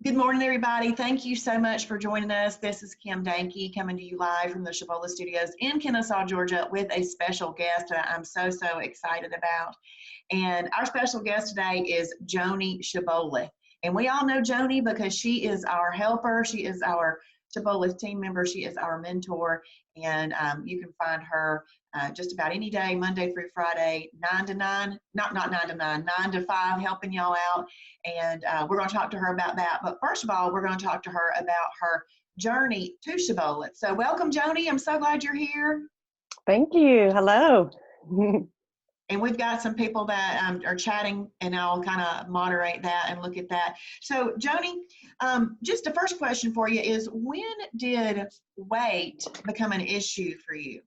Good morning, everybody. Thank you so much for joining us. This is Kim Dankey coming to you live from the Shabola Studios in Kennesaw, Georgia, with a special guest that I'm so excited about. And our special guest today is Joney Shabola. And we all know Joney because she is our helper. She is our Shabola team member. She is our mentor. And you can find her just about any day, Monday through Friday, 9 to 9, not 9 to 9, 9 to 5, helping y'all out. And we're going to talk to her about that. But first of all, we're going to talk to her about her journey to Shabola. So welcome, Joney. I'm so glad you're here. Thank you. Hello. And we've got some people that are chatting, and I'll kind of moderate that and look at that. So, Joney, just the first question for you is, when did weight become an issue for you?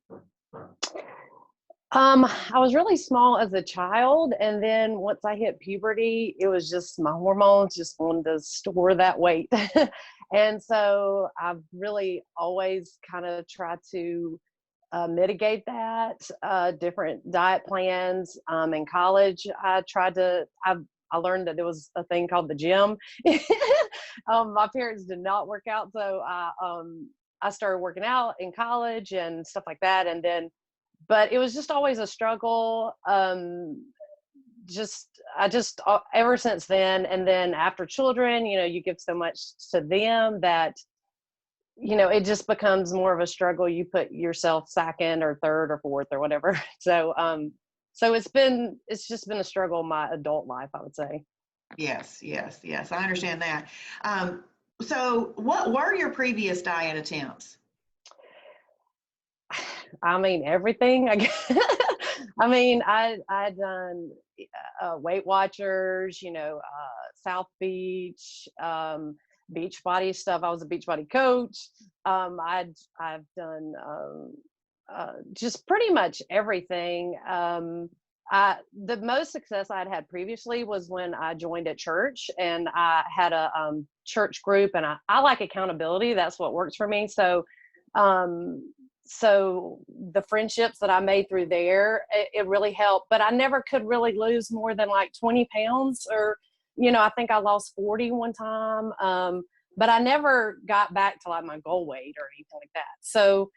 I was really small as a child, and then once I hit puberty, it was just my hormones just wanted to store that weight. And so I've really always kind of tried to mitigate that, different diet plans. In college, I learned that there was a thing called the gym. My parents did not work out, so I started working out in college and stuff like that. And then, but it was just always a struggle. Ever since then, and then after children, you give so much to them that it just becomes more of a struggle. You put yourself second or third or fourth or whatever. So it's just been a struggle in my adult life, I would say. Yes. I understand that. So what were your previous diet attempts? I mean, everything. I guess. I mean, I done Weight Watchers, South Beach, beach body stuff. I was a beach body coach. I've done just pretty much everything. The most success I'd had previously was when I joined a church, and I had a church group, and I like accountability. That's what works for me. So the friendships that I made through there, it really helped. But I never could really lose more than like 20 pounds, or I think I lost 40 one time. But I never got back to like my goal weight or anything like that. So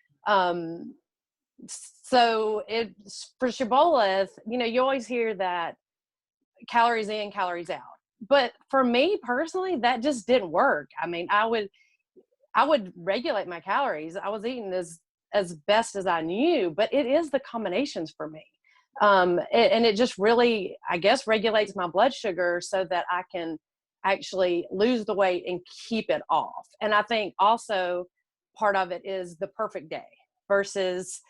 it's for Shibboleth, you always hear that calories in, calories out. But for me personally, that just didn't work. I mean, I would regulate my calories. I was eating as best as I knew, but it is the combinations for me. And it just really, I guess, regulates my blood sugar so that I can actually lose the weight and keep it off. And I think also part of it is the perfect day versus,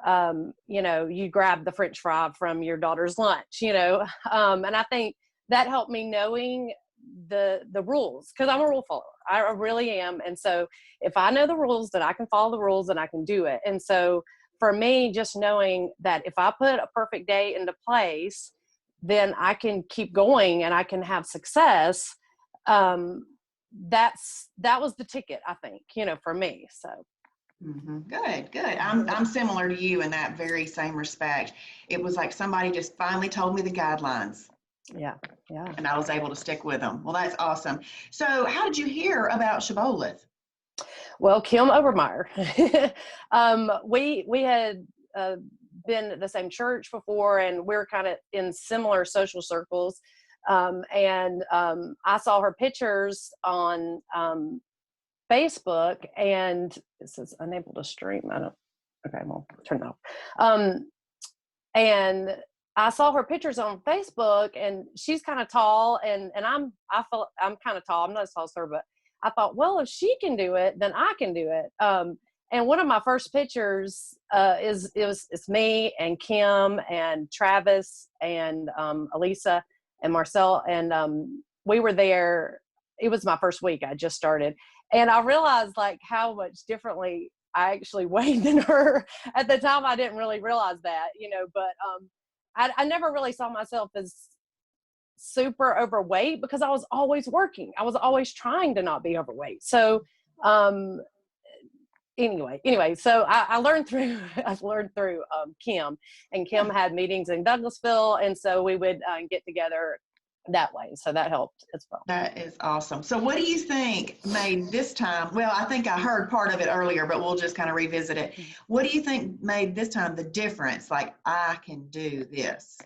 you grab the French fry from your daughter's lunch, and I think that helped me knowing the rules, because I'm a rule follower. I really am. And so if I know the rules, then I can follow the rules and I can do it. And so for me, just knowing that if I put a perfect day into place, then I can keep going and I can have success. That was the ticket, I think, for me. So. Mm-hmm. Good. I'm similar to you in that very same respect. It was like somebody just finally told me the guidelines. Yeah. And I was able to stick with them. Well, that's awesome. So how did you hear about Shibboleth? Well, Kim Obermeyer. We had been at the same church before, and we're kind of in similar social circles. And I saw her pictures on Facebook, and it says unable to stream. Okay, well, turn it off. And I saw her pictures on Facebook, and she's kind of tall, and I'm kind of tall. I'm not as tall as her, but I thought, well, if she can do it, then I can do it. And one of my first pictures it's me and Kim and Travis and Elisa and Marcel, and we were there. It was my first week. I just started, and I realized like how much differently I actually weighed than her. At the time, I didn't really realize that, but I never really saw myself as super overweight because I was always working. I was always trying to not be overweight. So anyway, so I learned through Kim, and Kim had meetings in Douglasville, and so we would get together that way. So that helped as well. That is awesome. So what do you think made this time, well, I think I heard part of it earlier, but we'll just kind of revisit it. What do you think made this time the difference? Like, I can do this.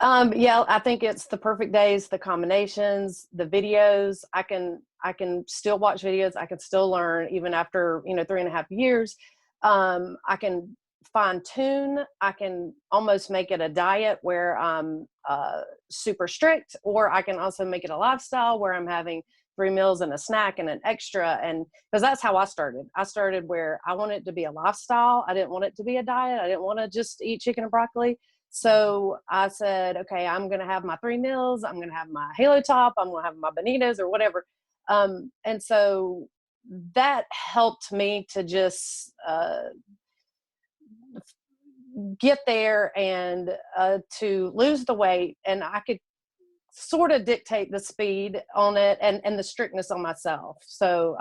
Yeah, I think it's the perfect days, the combinations, the videos. I can still watch videos. I can still learn even after, 3.5 years. I can fine tune. I can almost make it a diet where I'm super strict, or I can also make it a lifestyle where I'm having 3 meals and a snack and an extra. And because that's how I started where I want it to be a lifestyle. I didn't want it to be a diet. I didn't want to just eat chicken and broccoli. So I said, okay, I'm going to have my 3 meals. I'm going to have my Halo Top. I'm going to have my bonitas or whatever. And so that helped me to just get there and to lose the weight. And I could sort of dictate the speed on it and the strictness on myself. So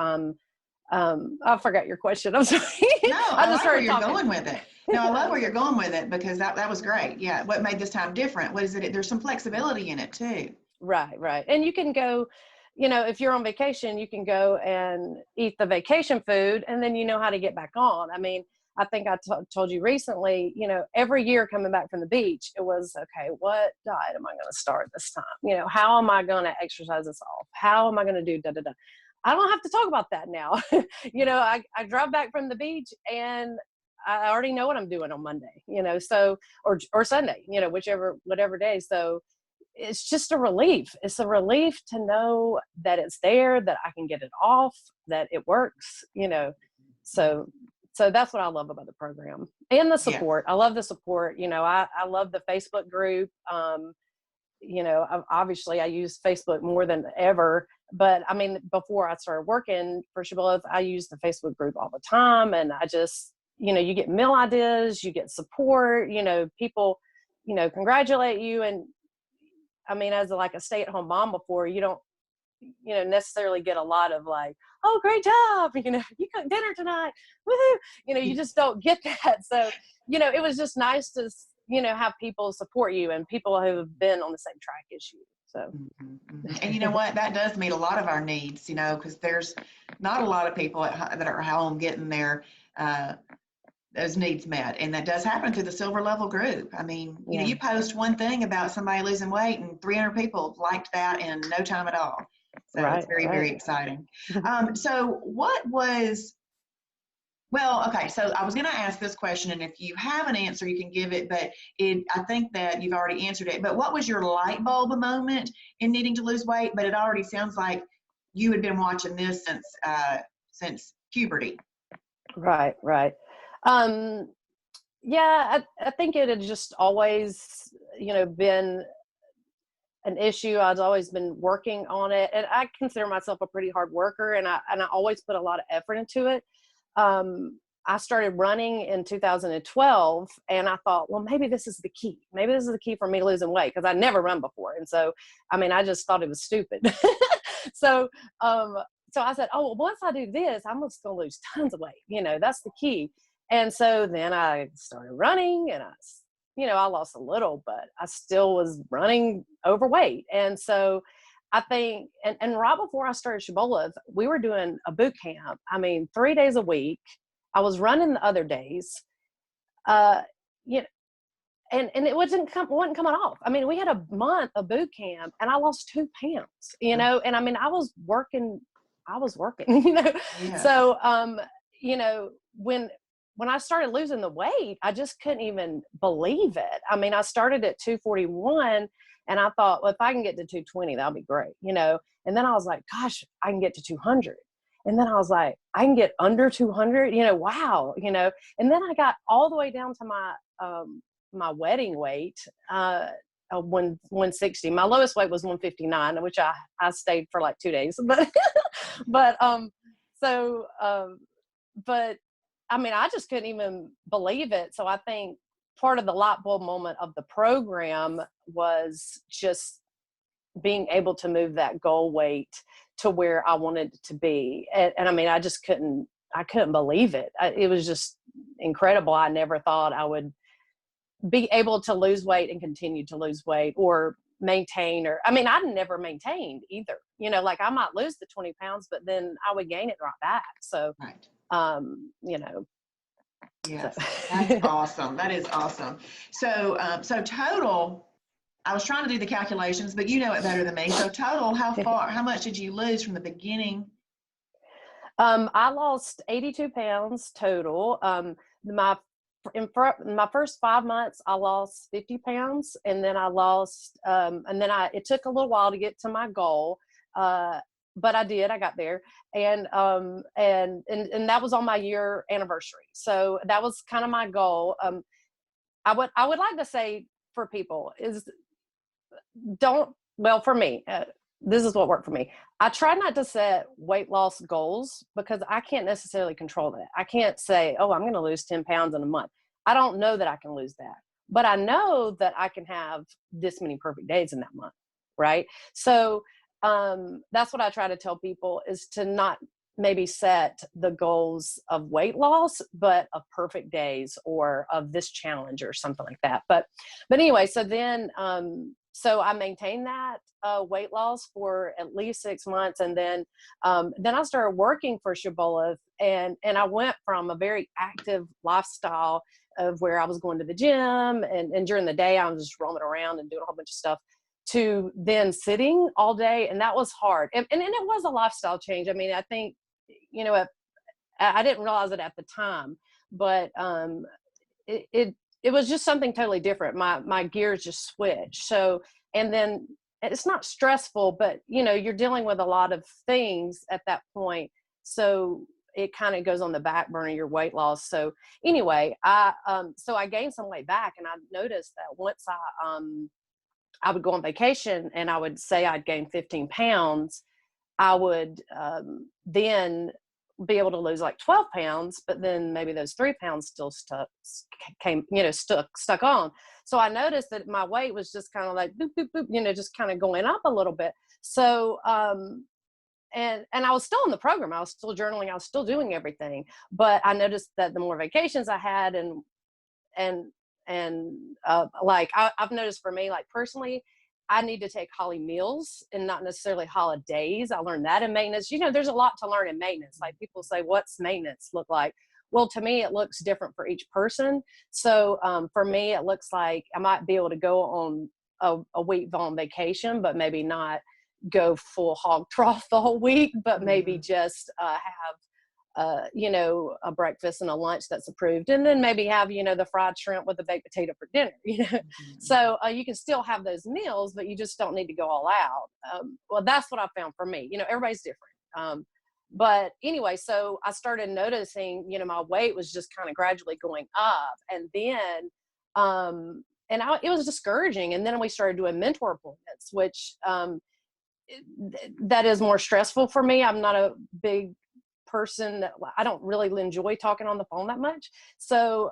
I forgot your question. I'm sorry. No, I like where you're going with it. No, I love where you're going with it, because that was great. Yeah. What made this time different? What is it? There's some flexibility in it too. Right. And you can go, if you're on vacation, you can go and eat the vacation food, and then you know how to get back on. I mean, I think I told you recently, every year coming back from the beach, it was, okay, what diet am I going to start this time? How am I going to exercise this off? How am I going to do da-da-da? I don't have to talk about that now. I drive back from the beach and I already know what I'm doing on Monday, so, or Sunday, whatever day. So it's just a relief. It's a relief to know that it's there, that I can get it off, that it works, so that's what I love about the program, and the support. Yeah. I love the support. I love the Facebook group. Obviously I use Facebook more than ever, but I mean, before I started working for Shibboleth, I used the Facebook group all the time. And I just, you get meal ideas, you get support, people, congratulate you. And I mean, as a stay-at-home mom before, you don't, necessarily get a lot of like, oh, great job, you cooked dinner tonight, woohoo, you just don't get that. So, it was just nice to, have people support you and people who have been on the same track as you. So, and you know what, that does meet a lot of our needs, because there's not a lot of people that are home getting those needs met. And that does happen through the silver level group. I mean, you post one thing about somebody losing weight and 300 people liked that in no time at all. So it's very, very exciting. So okay, so I was going to ask this question, and if you have an answer, you can give it, but I think that you've already answered it. But what was your light bulb moment in needing to lose weight? But it already sounds like you had been watching this since puberty. Right. Yeah, I think it had just always, been an issue. I've always been working on it, and I consider myself a pretty hard worker, and I always put a lot of effort into it. I started running in 2012, and I thought, well, maybe this is the key. Maybe this is the key for me losing weight, because I never run before. And so, I mean, I just thought it was stupid. So I said, oh, well, once I do this, I'm just going to lose tons of weight. That's the key. And so then I started running, and I lost a little, but I still was running overweight. And so I think, and right before I started Shibboleth, we were doing a boot camp. I mean, 3 days a week. I was running the other days, and it wasn't coming off. I mean, we had a month of boot camp, and I lost 2 pounds, and I mean, I was working, Yeah. So, when I started losing the weight, I just couldn't even believe it. I mean, I started at 241, and I thought, well, if I can get to 220, that'll be great, And then I was like, gosh, I can get to 200. And then I was like, I can get under 200, wow, And then I got all the way down to my wedding weight, 160. My lowest weight was 159, which I stayed for like 2 days. But I mean, I just couldn't even believe it. So I think part of the light bulb moment of the program was just being able to move that goal weight to where I wanted it to be. And I mean, I couldn't believe it. It was just incredible. I never thought I would be able to lose weight and continue to lose weight, or maintain, or, I mean, I never maintained either, you know, like I might lose the 20 pounds, but then I would gain it right back. So, Right. you know, Yes, that's so. awesome. That is awesome. So, so total, I was trying to do the calculations, but you know it better than me. So total, how much did you lose from the beginning? I lost 82 pounds total. My my first 5 months, I lost 50 pounds, and then I lost, and then it took a little while to get to my goal, but I did. I got there, and that was on my year anniversary. So that was kind of my goal. I would like to say for people is don't, well, for me, this is what worked for me. I try not to set weight loss goals because I can't necessarily control that. I can't say, oh, I'm going to lose 10 pounds in a month. I don't know that I can lose that, but I know that I can have this many perfect days in that month. Right. So that's what I try to tell people, is to not maybe set the goals of weight loss, but of perfect days or of this challenge or something like that. But anyway, so then, so I maintained that weight loss for at least 6 months. And then I started working for Shibboleth, and I went from a very active lifestyle of where I was going to the gym, and during the day I was just roaming around and doing a whole bunch of stuff, to then sitting all day. And that was hard. And it was a lifestyle change. I mean, I think, you know, I didn't realize it at the time, but it was just something totally different. My gears just switched. So, and then it's not stressful, but you know, you're dealing with a lot of things at that point. So it kind of goes on the back burner, your weight loss. So anyway, so I gained some weight back, and I noticed that once I would go on vacation and I would say I'd gained 15 pounds, I would then be able to lose like 12 pounds, but then maybe those 3 pounds still stuck on. So I noticed that my weight was just kind of like boop, boop, boop, you know, just kind of going up a little bit. So, and I was still in the program. I was still journaling. I was still doing everything, but I noticed that the more vacations I had, like I've noticed for me, like personally, I need to take holly meals and not necessarily holidays. I learned that in maintenance. You know, there's a lot to learn in maintenance. Like people say, what's maintenance look like? Well, to me, it looks different for each person. So for me, it looks like I might be able to go on a week on vacation, but maybe not go full hog trough the whole week, but maybe just have you know, a breakfast and a lunch that's approved, and then maybe have, you know, the fried shrimp with the baked potato for dinner, you know. So you can still have those meals, but you just don't need to go all out. Well, that's what I found for me. You know, everybody's different. But anyway, so I started noticing, you know, my weight was just kind of gradually going up, and then, it was discouraging. And then we started doing mentor appointments, which that is more stressful for me. I'm not a big person that, I don't really enjoy talking on the phone that much. So,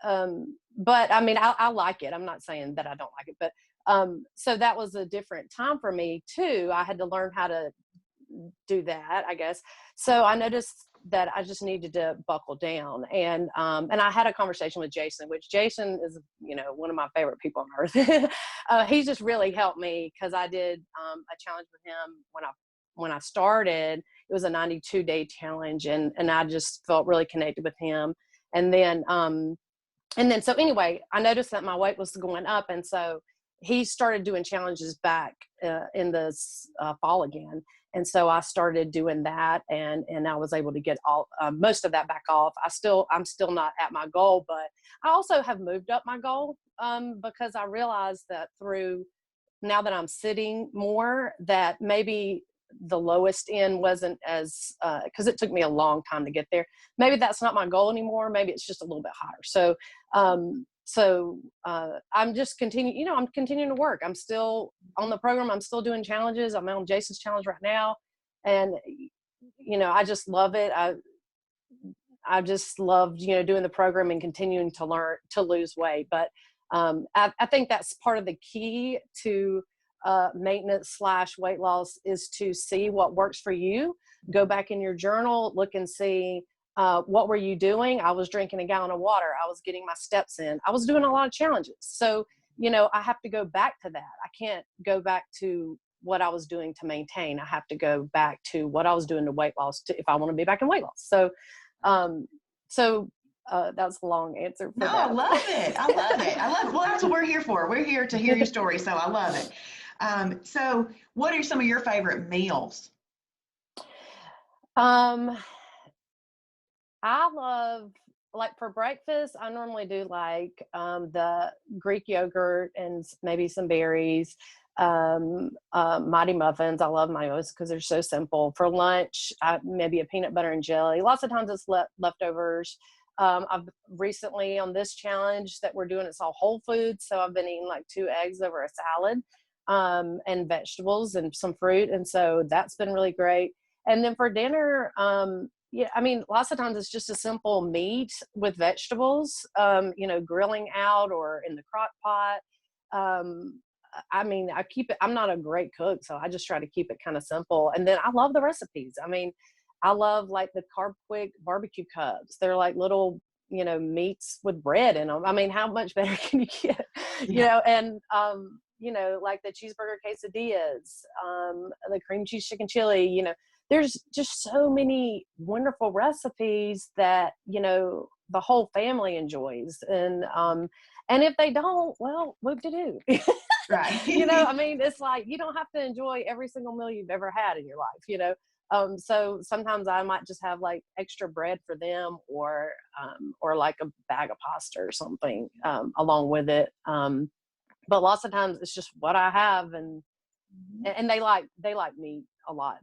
but I mean, I like it. I'm not saying that I don't like it, but, so that was a different time for me too. I had to learn how to do that, I guess. So I noticed that I just needed to buckle down. And I had a conversation with Jason, which Jason is, you know, one of my favorite people on earth. He's just really helped me, because I did a challenge with him when I started. It was a 92-day challenge, and I just felt really connected with him. And then so anyway, I noticed that my weight was going up, and so he started doing challenges back in the fall again. And so I started doing that, and I was able to get most of that back off. I'm still not at my goal, but I also have moved up my goal because I realized that now that I'm sitting more, that maybe the lowest end wasn't as, because it took me a long time to get there. Maybe that's not my goal anymore. Maybe it's just a little bit higher. So I'm just I'm continuing to work. I'm still on the program. I'm still doing challenges. I'm on Jason's challenge right now. And, you know, I just love it. I just loved, you know, doing the program and continuing to learn to lose weight. But I think that's part of the key to maintenance / weight loss, is to see what works for you. Go back in your journal, look and see what were you doing. I was drinking a gallon of water. I was getting my steps in. I was doing a lot of challenges. So I have to go back to that. I can't go back to what I was doing to maintain. I have to go back to what I was doing to weight loss if I want to be back in weight loss. So, that's a long answer for No, that. I love it. I love it. I love it. Well, that's what we're here for. We're here to hear your story. So I love it. So what are some of your favorite meals? Um, I love, like, for breakfast, I normally do like the Greek yogurt and maybe some berries, mighty muffins. I love those because they're so simple. For lunch, maybe a peanut butter and jelly. Lots of times it's leftovers. I've recently, on this challenge that we're doing, it's all whole foods. So I've been eating like 2 eggs over a salad, and vegetables and some fruit. And so that's been really great. And then for dinner, yeah, I mean, lots of times it's just a simple meat with vegetables, grilling out or in the crock pot. I mean, I'm not a great cook, so I just try to keep it kind of simple. And then I love the recipes. I mean, I love like the Carb Quick barbecue cups. They're like little, meats with bread in them. I mean, how much better can you get? Yeah. And, like the cheeseburger quesadillas, the cream cheese chicken chili, there's just so many wonderful recipes that, the whole family enjoys. And if they don't, well, what to do? Right. I mean, it's like, you don't have to enjoy every single meal you've ever had in your life. So sometimes I might just have like extra bread for them, or like a bag of pasta or something, along with it. But lots of times it's just what I have, and they like meat a lot.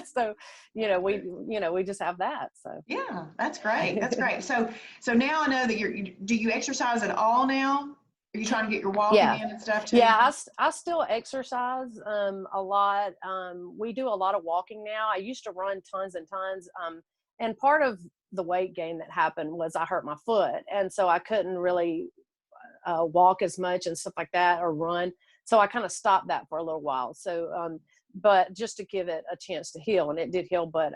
So, we just have that. So Yeah, that's great. That's great. So now I know that do you exercise at all now? Are you trying to get your walking yeah. in and stuff too? Yeah, I still exercise a lot. We do a lot of walking now. I used to run tons and tons. And part of the weight gain that happened was I hurt my foot. And so I couldn't really walk as much and stuff like that, or run. So I kind of stopped that for a little while. So, but just to give it a chance to heal, and it did heal. But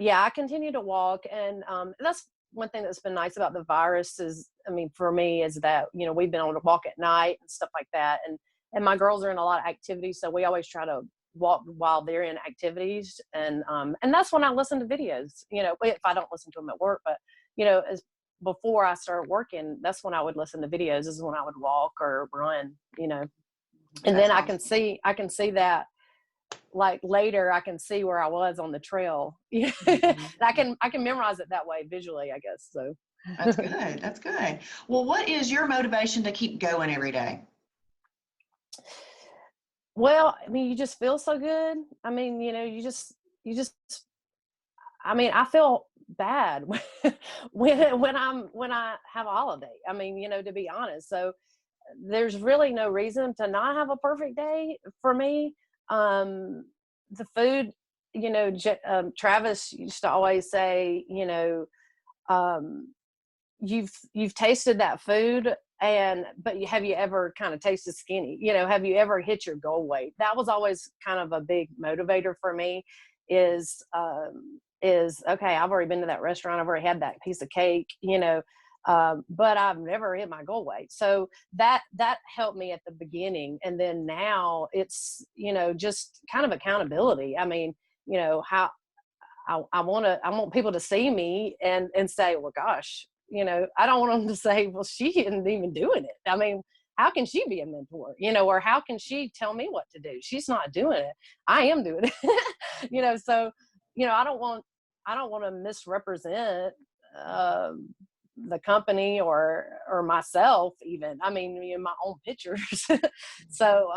yeah, I continue to walk. And that's one thing that's been nice about the virus is, I mean, for me, is that, we've been able to walk at night and stuff like that. And my girls are in a lot of activities. So we always try to walk while they're in activities. And that's when I listen to videos, if I don't listen to them at work, but, as before I start working, that's when I would listen to videos, is when I would walk or run, and That's then awesome. I can see that, like, later I can see where I was on the trail. Mhm. I can memorize it that way visually, I guess. So That's good. That's good. Well, what is your motivation to keep going every day? well, I mean, you just feel so good. I mean, you just I mean, I feel bad when I have a holiday. I mean, to be honest. So there's really no reason to not have a perfect day for me. The food, Travis used to always say, um, you've tasted that food, but have you ever kind of tasted skinny? Have you ever hit your goal weight? That was always kind of a big motivator for me. Is okay, I've already been to that restaurant, I've already had that piece of cake, but I've never hit my goal weight. So that helped me at the beginning. And then now it's, just kind of accountability. I mean, how I want people to see me and say, well, gosh, I don't want them to say, well, she isn't even doing it. I mean, how can she be a mentor, or how can she tell me what to do? She's not doing it. I am doing it. So, I don't want to misrepresent the company or myself even. I mean, my own pictures. So,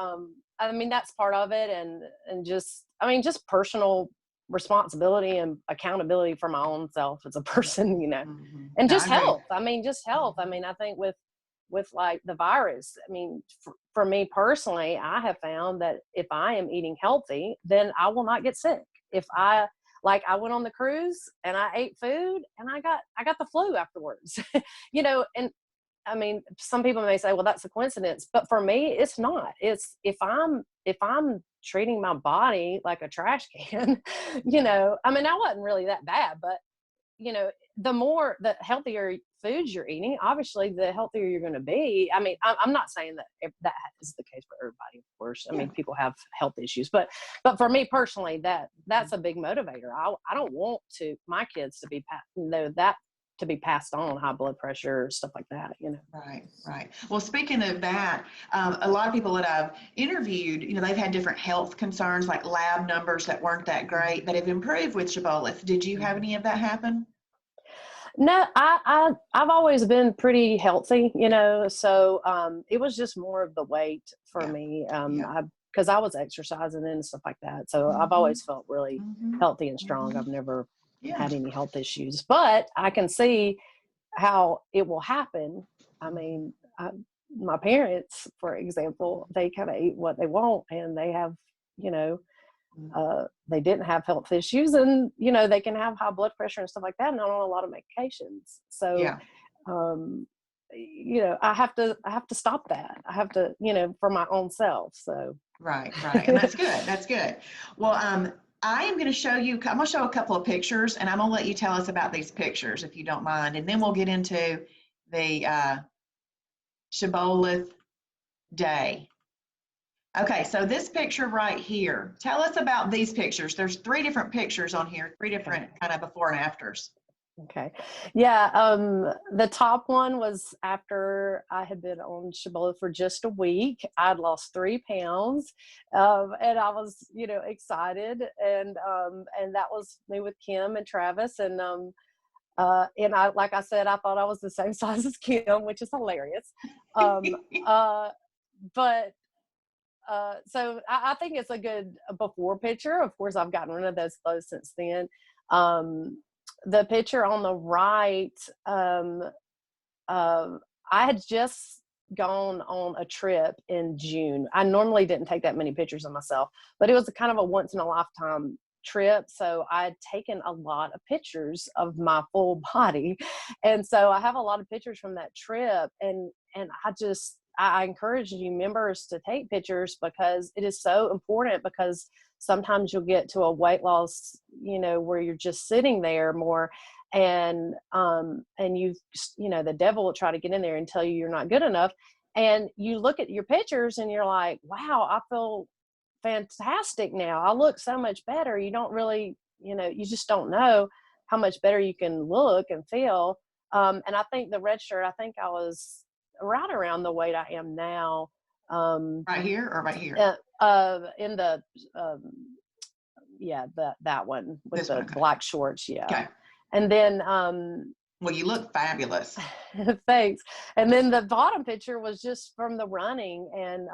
I mean, that's part of it. And just, I mean, just personal responsibility and accountability for my own self as a person, Mm-hmm. and No, I just agree. health. I mean, just health. I mean, I think with like the virus, I mean, for me personally, I have found that if I am eating healthy, then I will not get sick. If I went on the cruise and I ate food and I got the flu afterwards, and I mean, some people may say, well, that's a coincidence, but for me, it's not. It's if I'm treating my body like a trash can, I mean, I wasn't really that bad, but the healthier foods you're eating, obviously the healthier you're going to be. I mean, I'm not saying that that is the case for everybody, of course. I mean, people have health issues, but for me personally, that's a big motivator. I don't want my kids to be to be passed on high blood pressure, stuff like that, Right. Well, speaking of that, a lot of people that I've interviewed, they've had different health concerns, like lab numbers that weren't that great, that have improved with Shibboleth. Did you have any of that happen? No, I've always been pretty healthy, so it was just more of the weight for me, because I was exercising and stuff like that. So I've always felt really healthy and strong. I've never had any health issues, but I can see how it will happen. I mean, my parents, for example, they kind of eat what they want, and they have, they didn't have health issues, and they can have high blood pressure and stuff like that, and on a lot of medications. So I have to stop that. I have to, for my own self. So right, and that's good. Well, I am going to show you. I'm going to show a couple of pictures, and I'm going to let you tell us about these pictures, if you don't mind, and then we'll get into the Shibboleth day. Okay, so this picture right here, tell us about these pictures. There's 3 different pictures on here, 3 different kind of before and afters. Okay. Yeah. The top one was after I had been on Shibboleth for just a week. I'd lost 3 pounds. And I was, excited. And that was me with Kim and Travis. And I, like I said, I thought I was the same size as Kim, which is hilarious. So I think it's a good before picture. Of course, I've gotten rid of those clothes since then. The picture on the right, I had just gone on a trip in June. I normally didn't take that many pictures of myself, but it was kind of a once in a lifetime trip. So I had taken a lot of pictures of my full body. And so I have a lot of pictures from that trip. And I encourage you members to take pictures, because it is so important, because sometimes you'll get to a weight loss, where you're just sitting there more, and the devil will try to get in there and tell you you're not good enough. And you look at your pictures and you're like, wow, I feel fantastic now. I look so much better. You don't really, you just don't know how much better you can look and feel. And I think the red shirt, I think I was right around the weight I am now. Right here or right here? In the that one with this the one, okay. black shorts. Yeah. Okay. And then well, you look fabulous. Thanks. And then the bottom picture was just from the running, and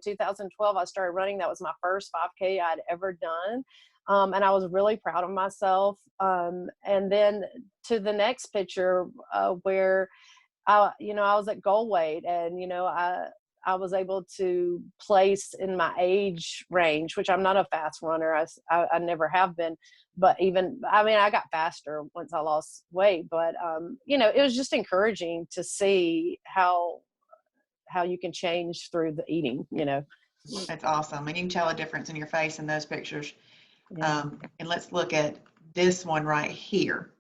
2012 I started running. That was my first 5K I'd ever done. And I was really proud of myself. And then to the next picture, where I was at goal weight, and I was able to place in my age range, which I'm not a fast runner. I never have been, but I got faster once I lost weight, but it was just encouraging to see how you can change through the eating. That's awesome, and you can tell a difference in your face in those pictures. Yeah. And let's look at this one right here.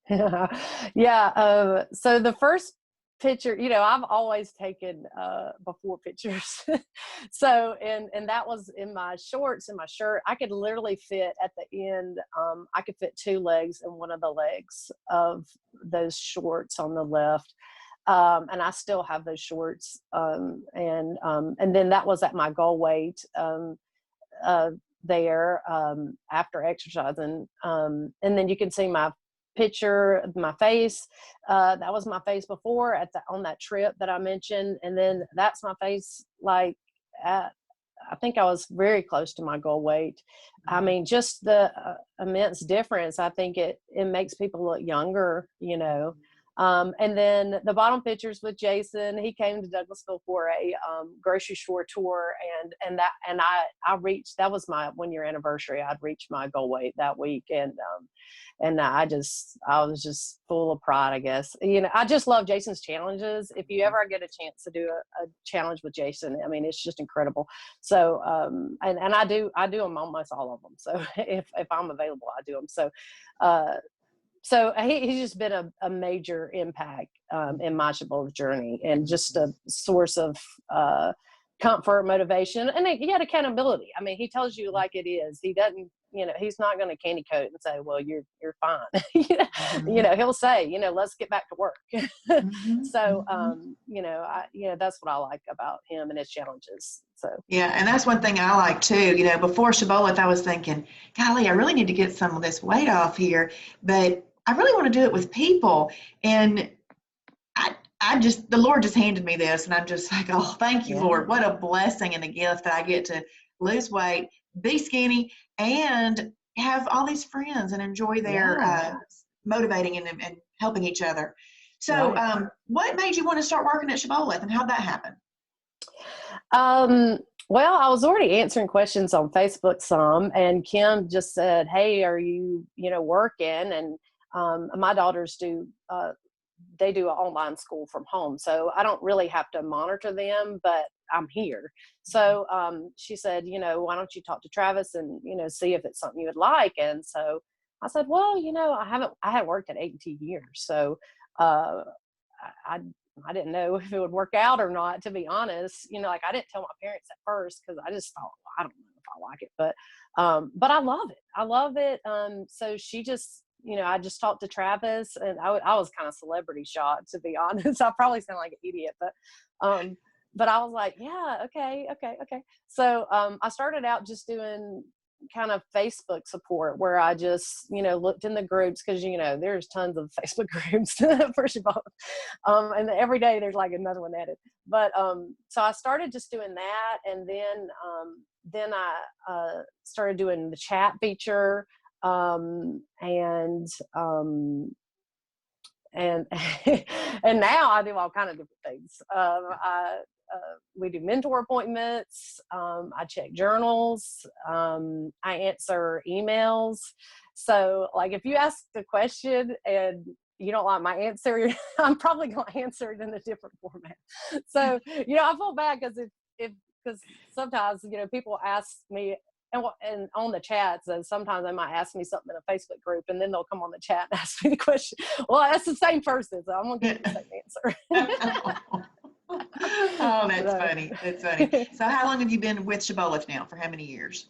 Yeah. So the first picture, I've always taken before pictures. So, and that was in my shorts and my shirt. I could literally fit at the end. I could fit 2 legs in one of the legs of those shorts on the left. And I still have those shorts. And then that was at my goal weight there after exercising. And then you can see my picture of my face. That was my face before on that trip that I mentioned. And then that's my face I think I was very close to my goal weight. I mean, just the immense difference. I think it makes people look younger, And then the bottom pictures with Jason. He came to Douglasville for a grocery store tour, and I reached. That was my 1-year anniversary. I'd reached my goal weight that week, and I was just full of pride, I guess. I just love Jason's challenges. If you ever get a chance to do a challenge with Jason, I mean, it's just incredible. So, and I do them almost all of them. So if I'm available, I do them. So he's just been a major impact in my Cibola journey, and just a source of comfort, motivation, and yet accountability. I mean, he tells you like it is. He doesn't, he's not going to candy coat and say, well, you're fine. He'll say, let's get back to work. So, that's what I like about him and his challenges. So, yeah. And that's one thing I like too. Before Shibboleth, I was thinking, golly, I really need to get some of this weight off here, but I really want to do it with people. And the Lord just handed me this, and I'm just like, oh, thank you, Lord. What a blessing and a gift that I get to lose weight, be skinny, and have all these friends and enjoy their motivating and helping each other. So what made you want to start working at Shibboleth, and how'd that happen? Well, I was already answering questions on Facebook some, and Kim just said, hey, are you, working? And my daughters they do an online school from home, so I don't really have to monitor them, but I'm here. So she said, why don't you talk to Travis and, see if it's something you would like. And so I said, well, I hadn't worked at 18 years. So I didn't know if it would work out or not, to be honest. I didn't tell my parents at first, because I just thought, well, I don't know if I like it, but I love it. I love it. So she just, I just talked to Travis, and I was kind of celebrity shocked, to be honest. I probably sound like an idiot, but I was like, yeah, okay. So I started out just doing kind of Facebook support, where I just, looked in the groups, because, there's tons of Facebook groups, first of all. And every day there's like another one added. But so I started just doing that. And then I started doing the chat feature. And and now I do all kind of different things. We do mentor appointments. I check journals. I answer emails. So, like, if you ask the question and you don't like my answer, I'm probably going to answer it in a different format. So, I feel bad, because sometimes, people ask me, and on the chats, and sometimes they might ask me something in a Facebook group, and then they'll come on the chat and ask me the question. Well, that's the same person, so I'm going to give the same answer. Oh, that's funny. That's funny. So how long have you been with Shibboleth now? For how many years?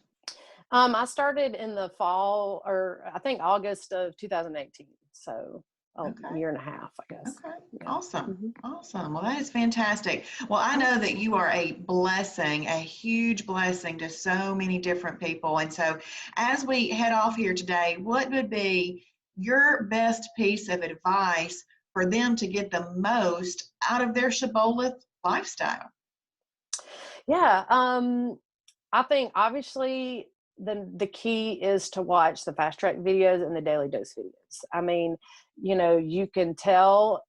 I started in the fall, or I think August of 2018. So a year and a half, I guess. Okay. Yeah. Awesome. Awesome. Well, that is fantastic. Well, I know that you are a blessing, a huge blessing to so many different people. And so as we head off here today, what would be your best piece of advice for them to get the most out of their Shibboleth lifestyle? Yeah. I think obviously the key is to watch the fast track videos and the daily dose videos. I mean, you can tell,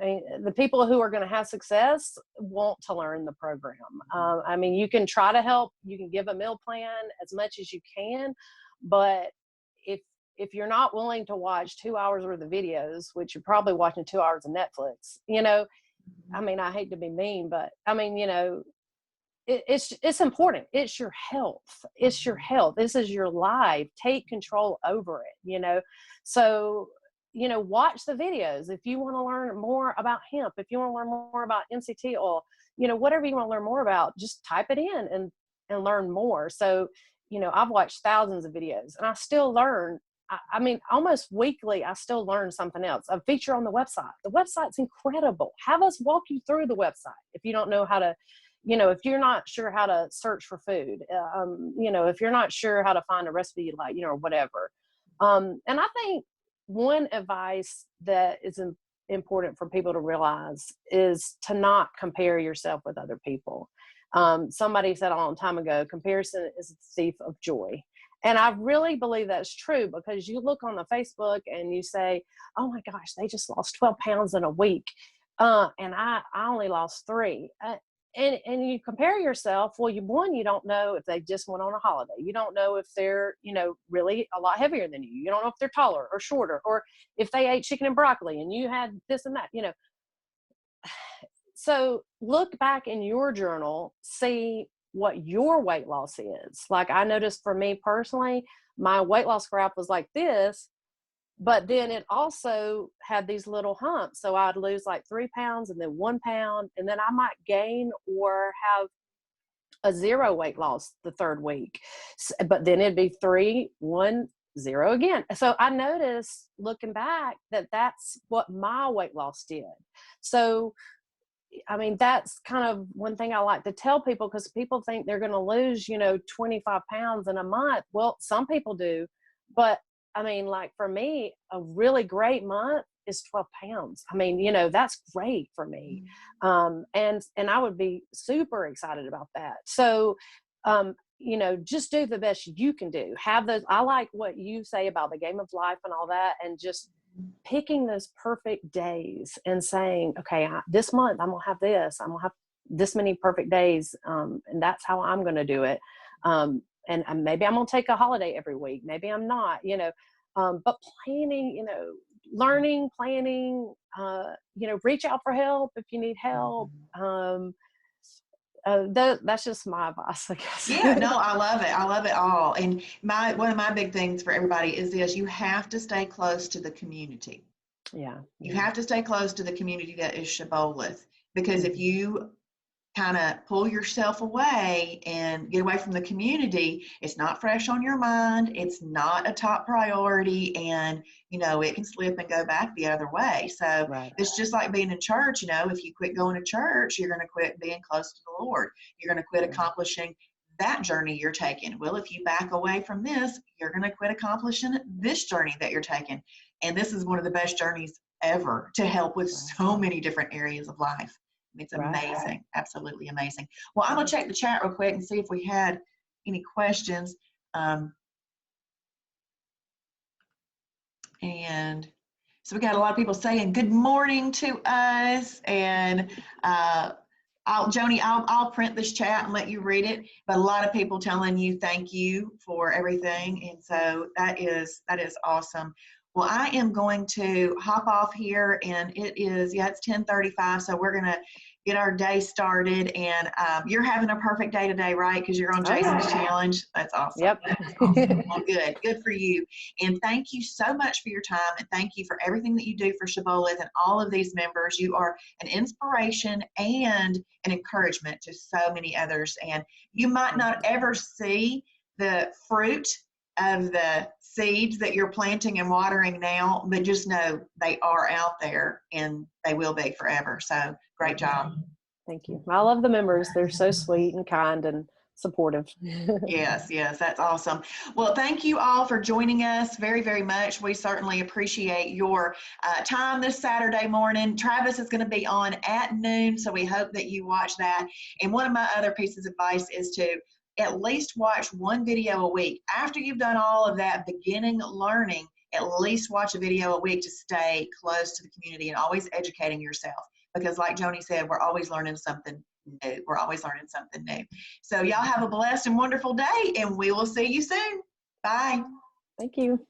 the people who are going to have success want to learn the program. I mean, you can try to help, you can give a meal plan as much as you can, but if you're not willing to watch 2 hours worth of videos, which you're probably watching 2 hours of Netflix, I mean, I hate to be mean, but I mean, it's important. It's your health. It's your health. This is your life. Take control over it, So, watch the videos. If you want to learn more about hemp, if you want to learn more about MCT oil, whatever you want to learn more about, just type it in and learn more. So, I've watched thousands of videos, and I still learn. I mean, almost weekly, I still learn something else. A feature on the website. The website's incredible. Have us walk you through the website if you don't know how to, if you're not sure how to search for food, if you're not sure how to find a recipe you like, or whatever. And I think one advice that is important for people to realize is to not compare yourself with other people. Somebody said a long time ago, comparison is the thief of joy. And I really believe that's true, because you look on the Facebook and you say, oh my gosh, they just lost 12 pounds in a week. And I only lost 3. And you compare yourself. Well, you don't know if they just went on a holiday. You don't know if they're, really a lot heavier than you. You don't know if they're taller or shorter, or if they ate chicken and broccoli and you had this and that, So look back in your journal, see what your weight loss is. Like, I noticed for me personally, my weight loss graph was like this, But then it also had these little humps. So I'd lose like 3 pounds and then 1 pound, and then I might gain or have a 0 weight loss the third week. But then it'd be 3, 1, 0 again. So I noticed looking back that that's what my weight loss did. So, I mean, that's kind of one thing I like to tell people, because people think they're going to lose, 25 pounds in a month. Well, some people do, but I mean, like for me, a really great month is 12 pounds. I mean, that's great for me. And I would be super excited about that. So, just do the best you can do. Have those. I like what you say about the game of life and all that, and just picking those perfect days and saying, okay, this month I'm going to have this, I'm going to have this many perfect days. And that's how I'm going to do it. And maybe I'm going to take a holiday every week. Maybe I'm not, but planning, learning, planning, reach out for help if you need help. That's just my advice, I guess. Yeah, no, I love it. I love it all. And one of my big things for everybody is this: you have to stay close to the community. Yeah. You have to stay close to the community that is Shibboleth, because if you kind of pull yourself away and get away from the community, it's not fresh on your mind, it's not a top priority, and it can slip and go back the other way. So Right. It's just like being in church. If you quit going to church, you're going to quit being close to the Lord, you're going to quit accomplishing that journey you're taking. Well, if you back away from this, you're going to quit accomplishing this journey that you're taking. And this is one of the best journeys ever to help with so many different areas of life. It's amazing. Absolutely amazing. Well, I'm going to check the chat real quick and see if we had any questions. And so we got a lot of people saying good morning to us. And Joney, I'll print this chat and let you read it. But a lot of people telling you thank you for everything. And so that is awesome. Well, I am going to hop off here, and it's 10:35, so we're going to get our day started. And you're having a perfect day today, right? Because you're on Jason's challenge. That's awesome. Yep. That's awesome. Well, good for you. And thank you so much for your time, and thank you for everything that you do for Shibboleth and all of these members. You are an inspiration and an encouragement to so many others. And you might not ever see the fruit of the seeds that you're planting and watering now, but just know they are out there and they will be forever. So great job. Thank you. I love the members. They're so sweet and kind and supportive. Yes, that's awesome. Well, thank you all for joining us very, very much. We certainly appreciate your time this Saturday morning. Travis is going to be on at noon, so we hope that you watch that. And one of my other pieces of advice is to at least watch one video a week. After you've done all of that beginning learning, at least watch a video a week to stay close to the community and always educating yourself. Because like Joney said, we're always learning something new. We're always learning something new. So y'all have a blessed and wonderful day, and we will see you soon. Bye. Thank you.